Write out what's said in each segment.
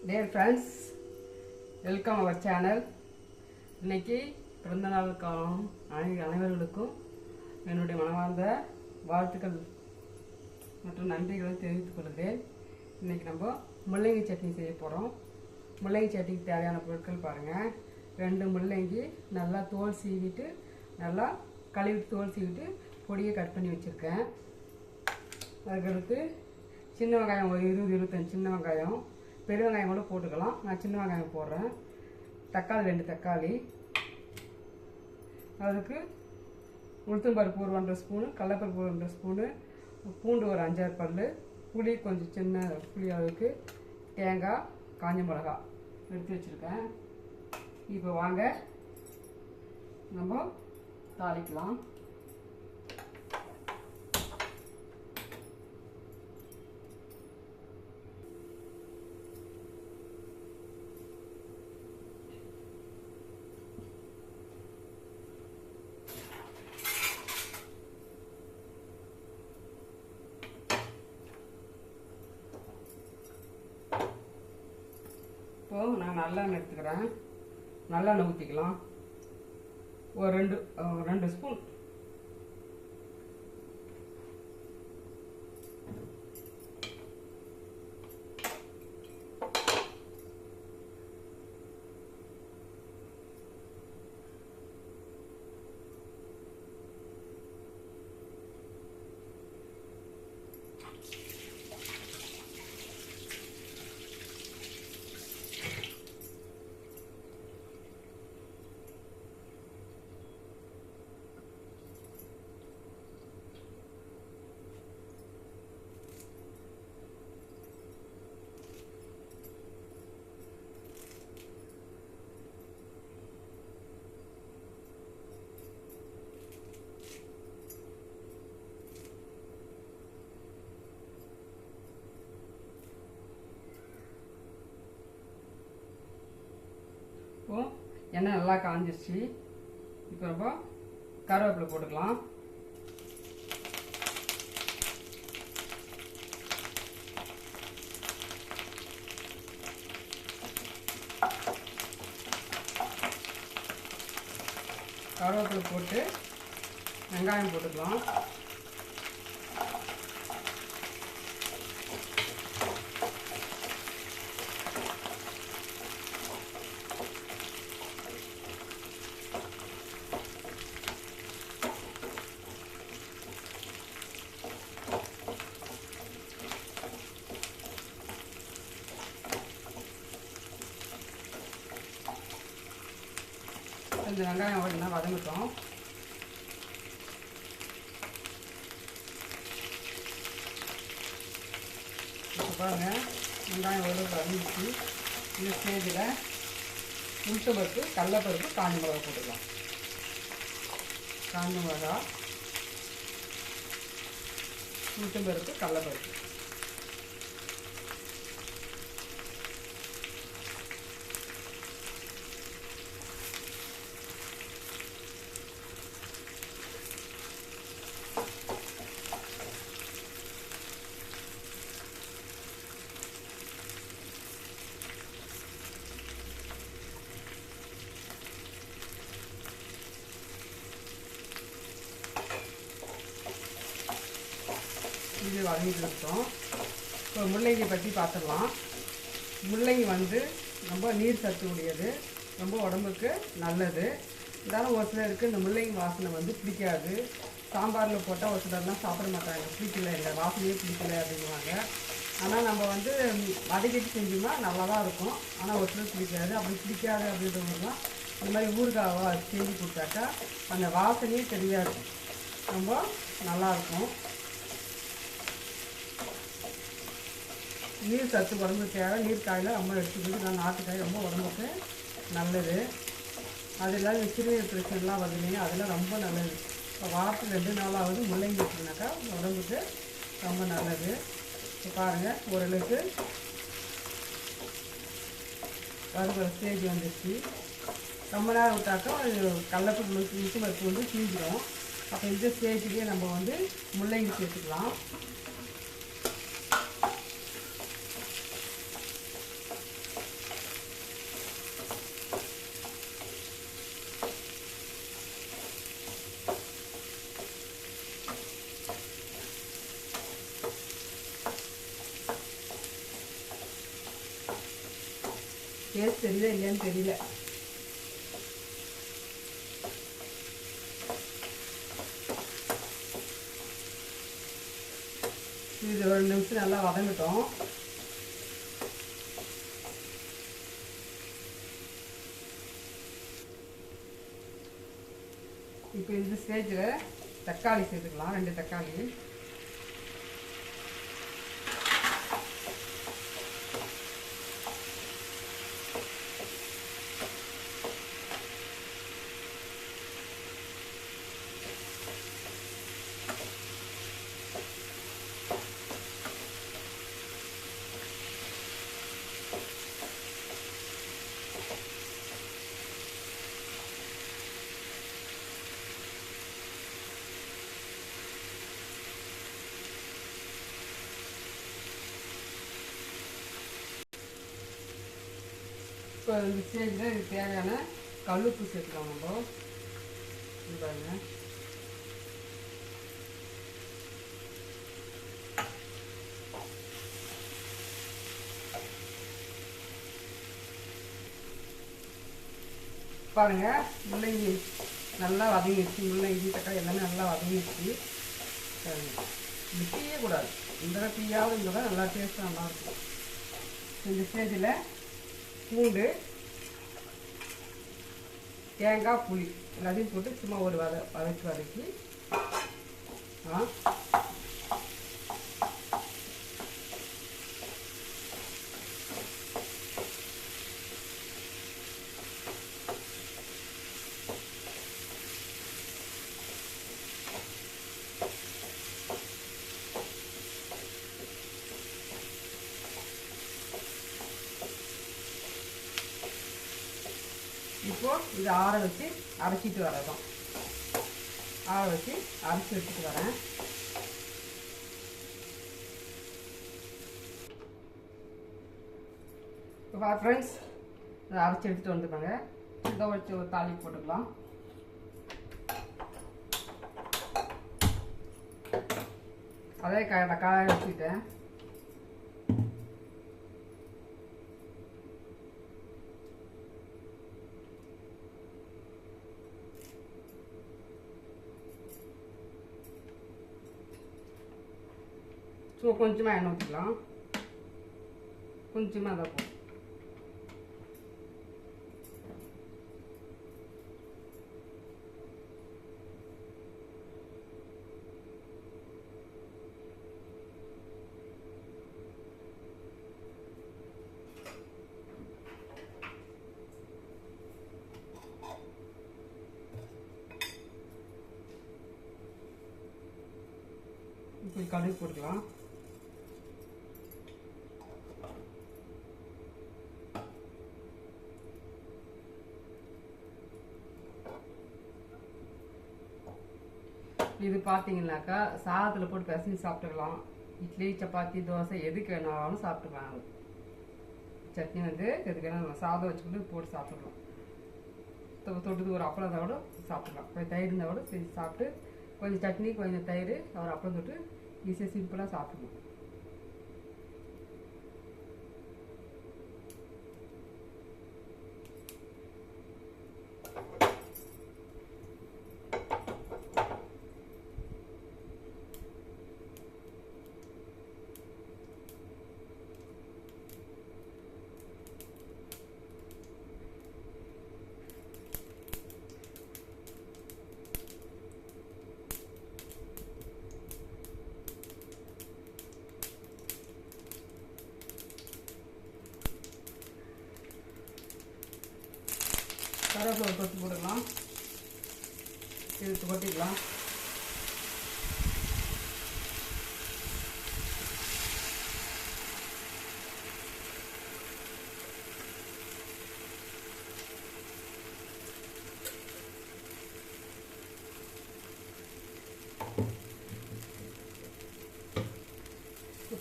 Dear friends, welcome our channel. இன்னைக்கு பிறந்தநாள் காணும் அனைவர்களுக்கும் என்னுடைய மனமார்ந்த வாழ்த்துக்கள் மற்றும் நன்றிகளை தெரிவித்துக் கொள்கிறேன். இன்னைக்கு நம்ம முள்ளங்கி சட்னி செய்ய போகிறோம். முள்ளங்கி சட்னிக்கு தேவையான பொருட்கள் பாருங்கள். 2 முள்ளங்கி நல்லா தோல் சீவிட்டு நல்லா கழுவிட்டு தோல் சீவிட்டு பொடியை கட் பண்ணி வச்சுருக்கேன். அதுக்கடுத்து சின்ன வெங்காயம் ஒரு 20-25 சின்ன வெங்காயம், பெரிய வெங்காயம் கூட போட்டுக்கலாம். நான் சின்ன வெங்காயம் போடுறேன். தக்காளி 2 தக்காளி, அதுக்கு உளுத்தம்பருப்பு ஒரு 1.5 ஸ்பூனு, கடலைப்பருப்பு ஒரு 2 ஸ்பூனு, பூண்டு ஒரு 5-6 பல், புளி கொஞ்சம் சின்ன புளி அளவுக்கு, தேங்காய், காஞ்ச மிளகா எடுத்து வச்சுருக்கேன். இப்போ வாங்க நம்ம தாளிக்கலாம். இப்போ நான் நல்லெண்ணெய் எடுத்துக்கிறேன். நல்லெண்ணெய் ஊற்றிக்கலாம். ஒரு 2 ஸ்பூன். இப்போ எண்ணெய் நல்லா காஞ்சிருச்சு. இப்போ நம்ம கருவேப்பிலை போட்டுக்கலாம். கருவேப்பிலை போட்டு வெங்காயம் போட்டுக்கலாம். இந்த வெங்காயம் நல்லா வதங்கட்டும். இப்போ பாருங்கள், வெங்காயம் ஓரளவுக்கு வதங்கிச்சு. இந்த ஸ்டேஜில் உளுத்தம்பருப்பு, கடலைப்பருப்பு, காஞ்ச மிளகா போட்டுக்கலாம். காஞ்ச மிளகா, உளுத்தம்பருப்பு, கடலைப்பருப்பு. இது வதங்கிட்டு இருக்கோம். இப்போ முள்ளங்கி பற்றி பார்த்துடலாம். முள்ளங்கி ரொம்ப நீர் சத்து உடையது, ரொம்ப உடம்புக்கு நல்லது. இருந்தாலும் ஒரு சிலருக்கு இந்த முள்ளங்கி வாசனை பிடிக்காது. சாம்பாரில் போட்டால் ஒரு சிலர்லாம் சாப்பிட மாட்டாங்க. பிடிக்கல, இல்லை வாசனையே பிடிக்கல அப்படிங்குவாங்க. ஆனால் நம்ம வதக்கிட்டு செஞ்சோம்னா நல்லா தான் இருக்கும். ஆனால் ஒரு சிலர் பிடிக்காது. அப்படி பிடிக்காது அப்படின்றவங்கலாம் இந்த மாதிரி ஊறுகாவாக செஞ்சு கொடுத்தாக்கா அந்த வாசனையே தெரியாது, ரொம்ப நல்லாயிருக்கும். நீர் சத்து உடம்புக்கு தேவை. நீர்க்காயில் ரொம்ப எடுத்துக்கிட்டு, நான் நாட்டுக்காய் ரொம்ப உடம்புக்கு நல்லது. அது இல்லாத சிறுநீர் பிரச்சனைலாம் வருதுங்க, அதெல்லாம் ரொம்ப நல்லது. இப்போ வாரத்துக்கு 2 நாளாவது முள்ளங்கி வச்சுக்கினாக்கா உடம்புக்கு ரொம்ப நல்லது. இப்போ பாருங்கள், ஓரளவுக்கு வறுக்கிற ஸ்டேஜ் வந்துடுச்சு. ரொம்ப நேரம் விட்டாக்கா கடலைப்பருப்பு உளுத்தம்பருப்பு தீஞ்சிடும். அப்போ இந்த ஸ்டேஜ்லேயே நம்ம முள்ளங்கி சேர்த்துக்கலாம். டேஸ்ட் தெரியல இல்லையான்னு தெரியல. இது 2 நிமிஷம் நல்லா வதங்கட்டும். இப்போ இந்த ஸ்டேஜில் தக்காளி சேர்த்துக்கலாம். 2 தக்காளி. இப்போ இந்த ஸ்டேஜில் இதுக்கு தேவையான கல்லுப்பு சேர்த்துக்கலாம். நம்ம இது பாருங்க. பாருங்க, முள்ளங்கி நல்லா வதங்கிடுச்சு. முள்ளங்கி தக்காளி எல்லாமே நல்லா வதங்கிடுச்சு. இது தீயக்கூடாது. இந்த தீயாவது இருந்தால் நல்லா டேஸ்ட்டாக நல்லாயிருக்கும். இந்த ஸ்டேஜில் பூண்டு, தேங்காய், புளி எல்லாத்தையும் போட்டு சும்மா ஒரு வதக்கி இப்போ இது ஆற வச்சு அரைச்சிட்டு வரதான். ஆற வச்சு அரைச்சி வச்சுட்டு வரேன். இப்போ ஃப்ரெண்ட்ஸ், இதை அரைச்சி எடுத்துகிட்டு வந்துருப்பாங்க. இதை வச்சு ஒரு தாளிப்பு போட்டுக்கலாம். அதே காய வச்சுக்கிட்டேன். ஸோ கொஞ்சமாக எண்ணெய் ஊற்றிக்கலாம். கொஞ்சமாக தான் போகும். இப்போ கடுகு போட்டுக்கலாம். இது பார்த்தீங்கன்னாக்கா சாதத்தில் போட்டு பிசைஞ்சு சாப்பிட்டுக்கலாம். இட்லி, சப்பாத்தி, தோசை எதுக்கு வேணாலும் சாப்பிட்டுக்கலாம். சட்னி வந்து எதுக்கு வேணாலும் சாதம் வச்சுக்கிட்டு போட்டு சாப்பிட்டுக்கலாம். தொட்டுக்கு ஒரு அப்பளம் இருந்தால் கூட சாப்பிட்டுக்கலாம். கொஞ்சம் தயிர் இருந்தால் கூட செஞ்சு சாப்பிட்டு, கொஞ்சம் சட்னி, கொஞ்சம் தயிர், ஒரு அப்பளம் தொட்டு ஈஸியாக சிம்பிளாக சாப்பிட்டுக்கலாம். கருவேப்பிலை ஒரு கொத்து போட்டுக்கலாம். இது கொட்டிக்கலாம்.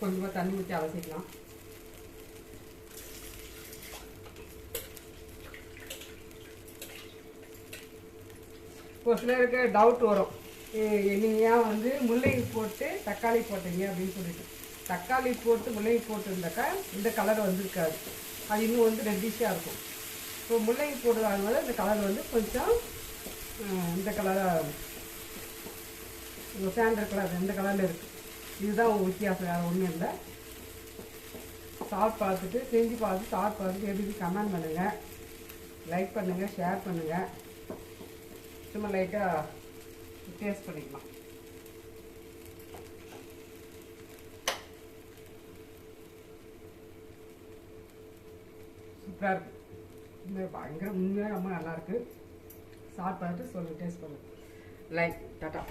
கொஞ்சமாக தண்ணி ஊற்றி அலசிக்கலாம். ஒரு சிலருக்கு டவுட் வரும், நீங்கள் வந்து முள்ளங்கி போட்டு தக்காளி போட்டீங்க அப்படின்னு சொல்லிட்டு. தக்காளி போட்டு முள்ளங்கி போட்டுருந்தாக்கா இந்த கலர் வந்திருக்காது. அது இன்னும் வந்து ரெட்டிஷாக இருக்கும். இப்போ முள்ளங்கி போடுறதுனால இந்த கலர் வந்து கொஞ்சம் இந்த கலராக சாண்டல் கலர் இந்த கலரில் இருக்குது. இதுதான் ஒரு வித்தியாசம், வேறு ஒன்றும் இல்லை. சாப்பிட்டு பார்த்துட்டு செஞ்சு பார்த்துட்டு சாப்பிட்டு பார்த்துட்டு எப்படி கமெண்ட் பண்ணுங்கள், லைக் பண்ணுங்கள், ஷேர் பண்ணுங்கள். சும்மா லைட்டாக டேஸ்ட் பண்ணிக்கலாம். சூப்பராக இருக்குது. பயங்கர உண்மையாக ரொம்ப நல்லாயிருக்கு. சாப்பிட்டு பார்த்துட்டு சொல்லுங்கள், டேஸ்ட் பண்ணுங்கள். Like tata.